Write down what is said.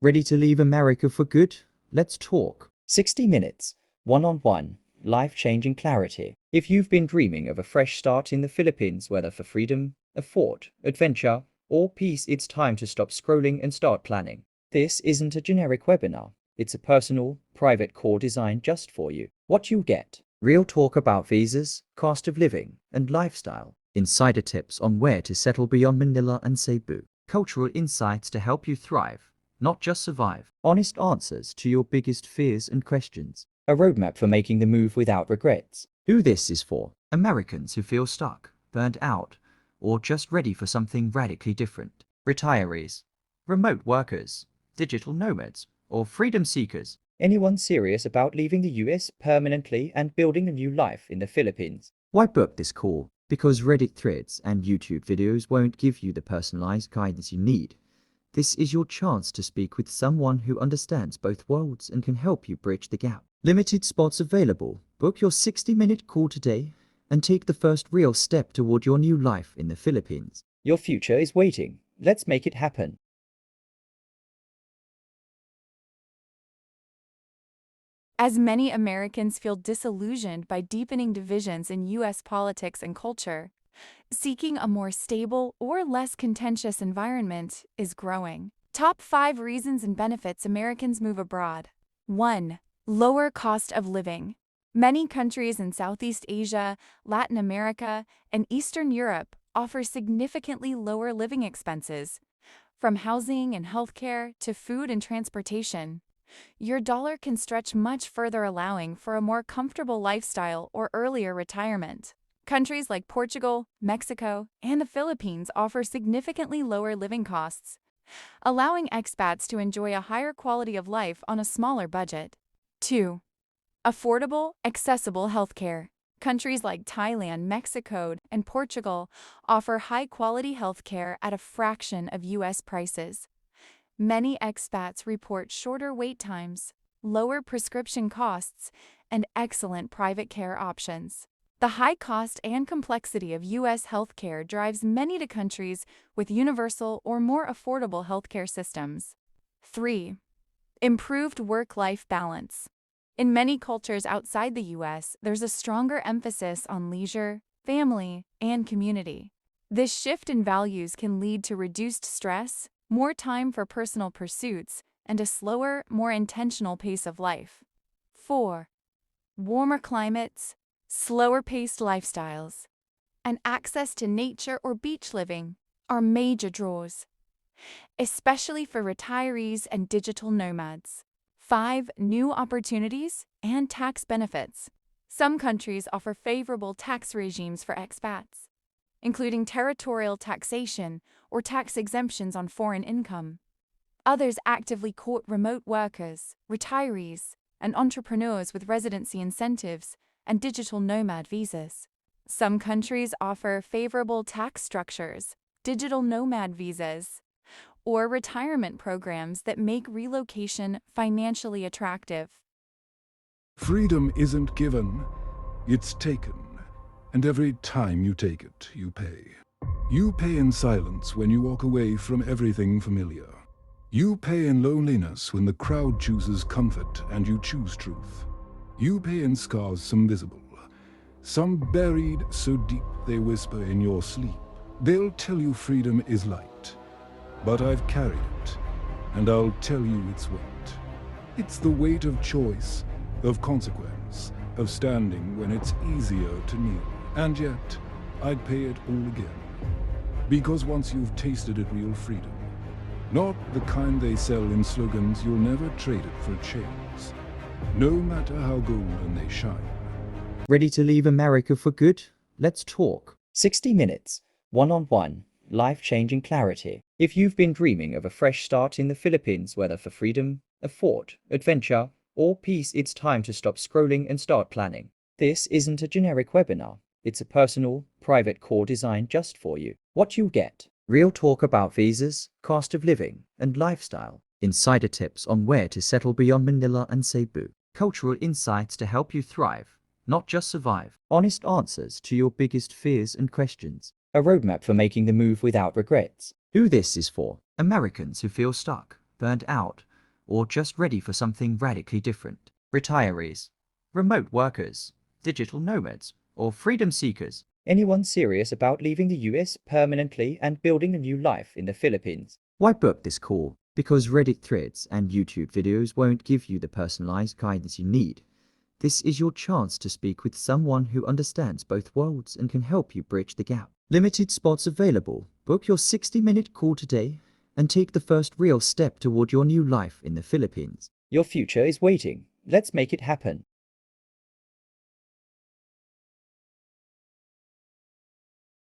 Ready to leave America for good? Let's talk. 60 minutes, one-on-one, life-changing clarity. If you've been dreaming of a fresh start in the Philippines, whether for freedom, a fort, adventure, or peace, it's time to stop scrolling and start planning. This isn't a generic webinar. It's a personal, private core designed just for you. What you'll get: real talk about visas, cost of living, and lifestyle. Insider tips on where to settle beyond Manila and Cebu. Cultural insights to help you thrive, not just survive. Honest answers to your biggest fears and questions. A roadmap for making the move without regrets. Who this is for: Americans who feel stuck, burned out, or just ready for something radically different. Retirees, remote workers, digital nomads, or freedom seekers. Anyone serious about leaving the US permanently and building a new life in the Philippines. Why book this call? Because Reddit threads and YouTube videos won't give you the personalized guidance you need. This is your chance to speak with someone who understands both worlds and can help you bridge the gap. Limited spots available. Book your 60-minute call today and take the first real step toward your new life in the Philippines. Your future is waiting. Let's make it happen. As many Americans feel disillusioned by deepening divisions in U.S. politics and culture, seeking a more stable or less contentious environment is growing. Top 5 reasons and benefits Americans move abroad. 1. Lower cost of living. Many countries in Southeast Asia, Latin America, and Eastern Europe offer significantly lower living expenses, from housing and healthcare to food and transportation. Your dollar can stretch much further, allowing for a more comfortable lifestyle or earlier retirement. Countries like Portugal, Mexico, and the Philippines offer significantly lower living costs, allowing expats to enjoy a higher quality of life on a smaller budget. 2. Affordable, accessible healthcare. Countries like Thailand, Mexico, and Portugal offer high-quality healthcare at a fraction of U.S. prices. Many expats report shorter wait times, lower prescription costs, and excellent private care options. The high cost and complexity of U.S. healthcare drives many to countries with universal or more affordable healthcare systems. 3. Improved work-life balance. In many cultures outside the U.S., there's a stronger emphasis on leisure, family, and community. This shift in values can lead to reduced stress, more time for personal pursuits, and a slower, more intentional pace of life. 4. Warmer climates, slower-paced lifestyles, and access to nature or beach living are major draws, especially for retirees and digital nomads. 5. New opportunities and tax benefits. Some countries offer favorable tax regimes for expats, including territorial taxation or tax exemptions on foreign income. Others actively court remote workers, retirees, and entrepreneurs with residency incentives and digital nomad visas. Some countries offer favorable tax structures, digital nomad visas, or retirement programs that make relocation financially attractive. Freedom isn't given, it's taken. And every time you take it, you pay. You pay in silence when you walk away from everything familiar. You pay in loneliness when the crowd chooses comfort and you choose truth. You pay in scars, some visible, some buried so deep they whisper in your sleep. They'll tell you freedom is light, but I've carried it, and I'll tell you it's weight. It's the weight of choice, of consequence, of standing when it's easier to kneel. And yet, I'd pay it all again. Because once you've tasted it, real freedom, not the kind they sell in slogans, you'll never trade it for chains, no matter how golden they shine. Ready to leave America for good? Let's talk. 60 minutes, one-on-one, life-changing clarity. If you've been dreaming of a fresh start in the Philippines, whether for freedom, a fort, adventure, or peace, it's time to stop scrolling and start planning. This isn't a generic webinar. It's a personal, private core designed just for you. What you'll get: real talk about visas, cost of living, and lifestyle. Insider tips on where to settle beyond Manila and Cebu. Cultural insights to help you thrive, not just survive. Honest answers to your biggest fears and questions. A roadmap for making the move without regrets. Who this is for: Americans who feel stuck, burned out, or just ready for something radically different. Retirees, remote workers, digital nomads, or freedom seekers. Anyone serious about leaving the US permanently and building a new life in the Philippines. Why book this call? Because Reddit threads and YouTube videos won't give you the personalized guidance you need. This is your chance to speak with someone who understands both worlds and can help you bridge the gap. Limited spots available. Book your 60-minute call today and take the first real step toward your new life in the Philippines. Your future is waiting. Let's make it happen.